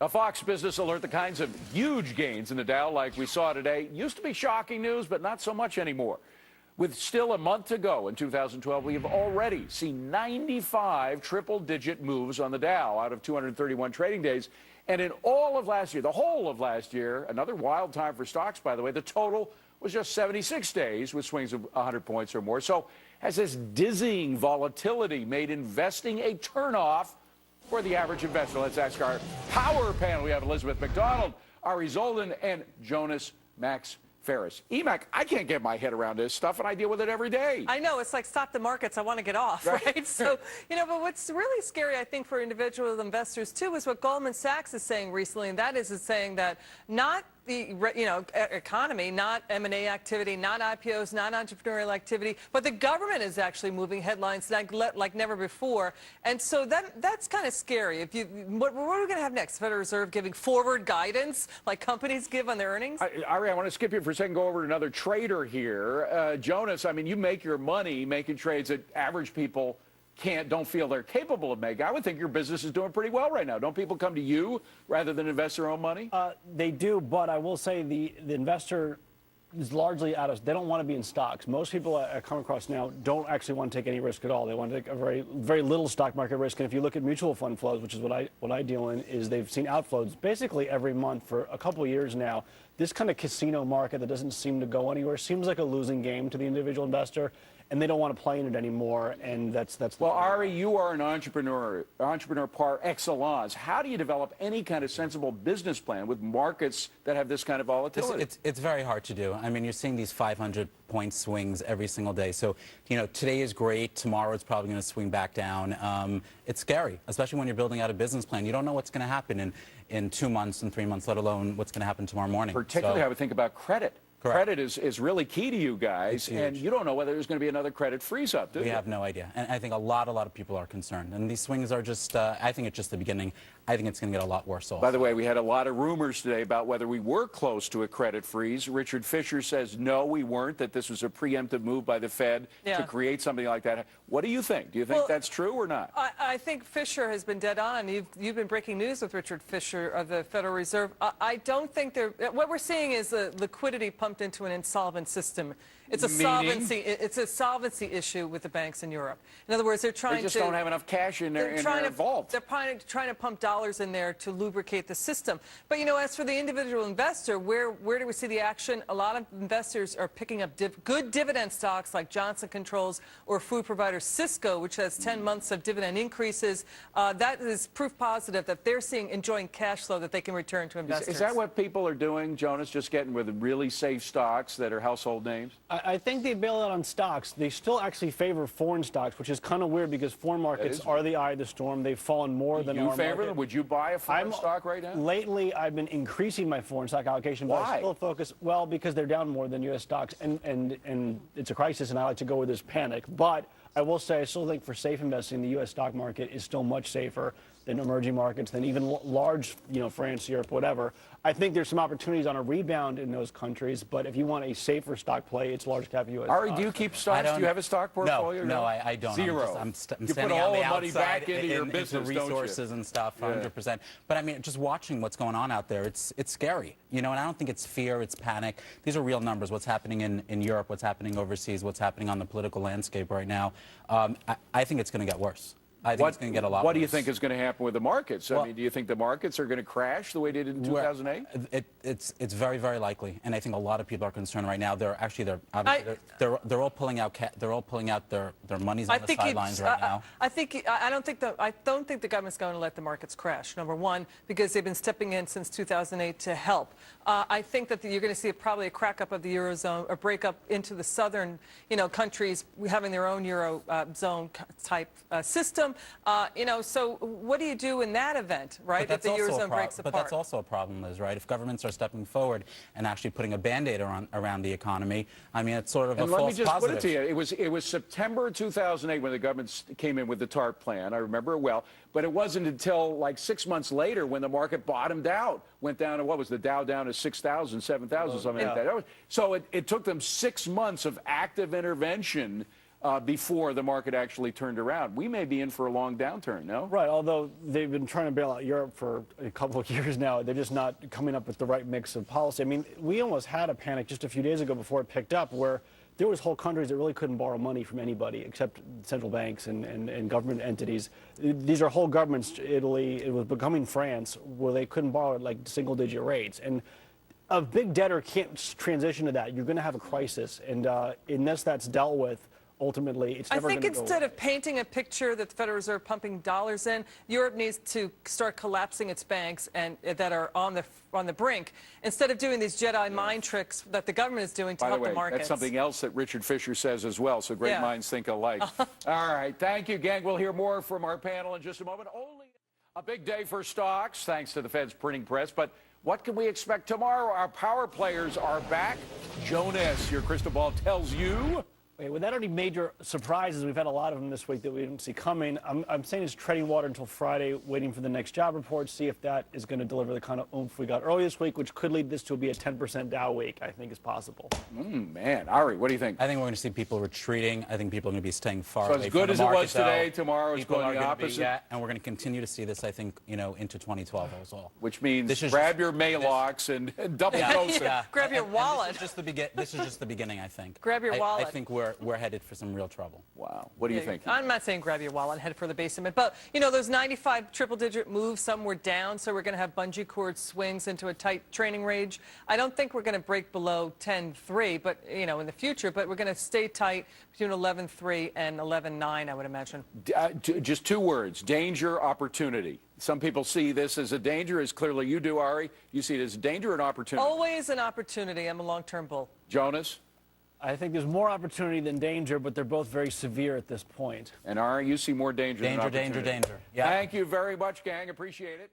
A Fox Business Alert, the kinds of huge gains in the Dow like we saw today used to be shocking news, but not so much anymore. With still a month to go in 2012, we have already seen 95 triple-digit moves on the Dow out of 231 trading days. And in all of last year, the whole of last year, another wild time for stocks, by the way, the total was just 76 days with swings of 100 points or more. So has this dizzying volatility made investing a turnoff for the average investor? Let's ask our power panel. We have Elizabeth McDonald, Ari Zoldan, and Jonas Max Ferris. EMAC, I can't get my head around this stuff, and I deal with it every day. I know. It's like stop the markets. I want to get off, right? So, but what's really scary, I think, for individual investors, too, is what Goldman Sachs is saying recently, and that is saying that not the economy, not M&A activity, not IPOs, not entrepreneurial activity, but the government is actually moving headlines like never before. And so that's kind of scary. What are we going to have next? Federal Reserve giving forward guidance like companies give on their earnings? Ari, I want to skip you for a second, go over to another trader here. Jonas, I mean, you make your money making trades that average people don't feel they're capable of making. I would think your business is doing pretty well right now. Don't people come to you rather than invest their own money? They do, but I will say the investor is largely they don't want to be in stocks. Most people I come across now don't actually want to take any risk at all. They want to take a very little stock market risk. And if you look at mutual fund flows, which is what I deal in, is they've seen outflows basically every month for a couple of years now. This kind of casino market that doesn't seem to go anywhere seems like a losing game to the individual investor, and they don't want to play in it anymore. And that's well, Ari, you are an entrepreneur par excellence. How do you develop any kind of sensible business plan with markets that have this kind of volatility? It's very hard to do. I mean, you're seeing these 500-point swings every single day. So, today is great. Tomorrow it's probably going to swing back down. It's scary, especially when you're building out a business plan. You don't know what's going to happen in 2 months and 3 months, let alone what's going to happen tomorrow morning. Particularly, I would think about credit. Correct. Credit is really key to you guys, and you don't know whether there's going to be another credit freeze-up, do you? We have no idea, and I think a lot of people are concerned. And these swings are just, I think it's just the beginning. I think it's going to get a lot worse also. By the way, we had a lot of rumors today about whether we were close to a credit freeze. Richard Fisher says, no, we weren't, that this was a preemptive move by the Fed to create something like that. What do you think? Do you think that's true or not? I think Fisher has been dead on. You've been breaking news with Richard Fisher of the Federal Reserve. I don't think what we're seeing is the liquidity pumped into an insolvent system. It's a solvency issue with the banks in Europe. In other words, they just don't have enough cash in their vault. They're trying to pump dollars in there to lubricate the system. But as for the individual investor, where do we see the action? A lot of investors are picking up good dividend stocks like Johnson Controls or food provider Cisco, which has 10 months of dividend increases. That is proof positive that they're enjoying cash flow that they can return to investors. Is that what people are doing, Jonas? Just getting with really safe stocks that are household names? I think they bail out on stocks. They still actually favor foreign stocks, which is kind of weird because foreign markets are the eye of the storm. They've fallen more than our market. You favor them? Would you buy a foreign stock right now? Lately, I've been increasing my foreign stock allocation. Why? But I still focus, well, because they're down more than U.S. stocks, and it's a crisis, and I like to go where there's panic. But I will say I still think for safe investing, the U.S. stock market is still much safer than emerging markets, than even large, France, Europe, whatever. I think there's some opportunities on a rebound in those countries, but if you want a safer stock play, it's large cap U.S. Ari, do you keep stocks? Do you have a stock portfolio? No, I don't. Zero. I'm you standing put all on the the money outside back into your business, into resources and stuff, 100%. But I mean, just watching what's going on out there, it's scary. And I don't think it's fear, it's panic. These are real numbers. What's happening in Europe, what's happening overseas, what's happening on the political landscape right now. I think it's going to get worse. I think it's going to get a lot worse. What do you think is going to happen with the markets? I mean, do you think the markets are going to crash the way they did in 2008? It's very, very likely, and I think a lot of people are concerned right now. They're all pulling out their monies on the sidelines right now. I don't think the government's going to let the markets crash. Number one, because they've been stepping in since 2008 to help. I think that you're going to see probably a crack up of the eurozone, a break up into the southern, countries having their own eurozone type system. So what do you do in that event, right? If the eurozone breaks apart. But that's also a problem, Liz, right? If governments are stepping forward and actually putting a Band-Aid around the economy, I mean, it's sort of a false positive. And let me just put it to you. It was September 2008 when the government came in with the TARP plan. I remember it well. But it wasn't until like 6 months later when the market bottomed out, went down to, what was the Dow down to 6,000, 7,000, something like that. So it took them 6 months of active intervention before the market actually turned around. We may be in for a long downturn, no? Right, although they've been trying to bail out Europe for a couple of years now. They're just not coming up with the right mix of policy. I mean, we almost had a panic just a few days ago before it picked up where there was whole countries that really couldn't borrow money from anybody except central banks and government entities. These are whole governments, Italy, it was becoming France, where they couldn't borrow at like single-digit rates. And a big debtor can't transition to that. You're going to have a crisis. And unless that's dealt with, ultimately, it's never going to go. I think instead of painting a picture that the Federal Reserve pumping dollars in, Europe needs to start collapsing its banks and that are on the brink, instead of doing these Jedi mind tricks that the government is doing to help the markets. That's something else that Richard Fisher says as well, so great minds think alike. All right, thank you, gang. We'll hear more from our panel in just a moment. Only a big day for stocks, thanks to the Fed's printing press, but what can we expect tomorrow? Our power players are back. Jonas, your crystal ball tells you. Without any major surprises, we've had a lot of them this week that we didn't see coming. I'm saying it's treading water until Friday, waiting for the next job report, see if that is going to deliver the kind of oomph we got early this week, which could lead this to be a 10% Dow week, I think is possible. Man, Ari, what do you think? I think we're going to see people retreating. I think people are going to be staying far away from the market. So as good as it was today, though, tomorrow it's going the opposite? And we're going to continue to see this, I think, into 2012 as well. Which means grab your Maylocks and double dose it. Grab your wallet. This is just the beginning, I think. Grab your wallet. I think we're headed for some real trouble. Wow. What do you think? I'm not saying grab your wallet and head for the basement, but, you know, those 95 triple-digit moves, some were down, so we're going to have bungee cord swings into a tight training range. I don't think we're going to break below 10.3, but, you know, in the future, but we're going to stay tight between 11.3 and 11.9, I would imagine. Just two words, danger, opportunity. Some people see this as a danger, as clearly you do, Ari. You see it as a danger and opportunity. Always an opportunity. I'm a long-term bull. Jonas? I think there's more opportunity than danger, but they're both very severe at this point. And Ari, you see more danger than opportunity. Danger. Yeah. Thank you very much, gang. Appreciate it.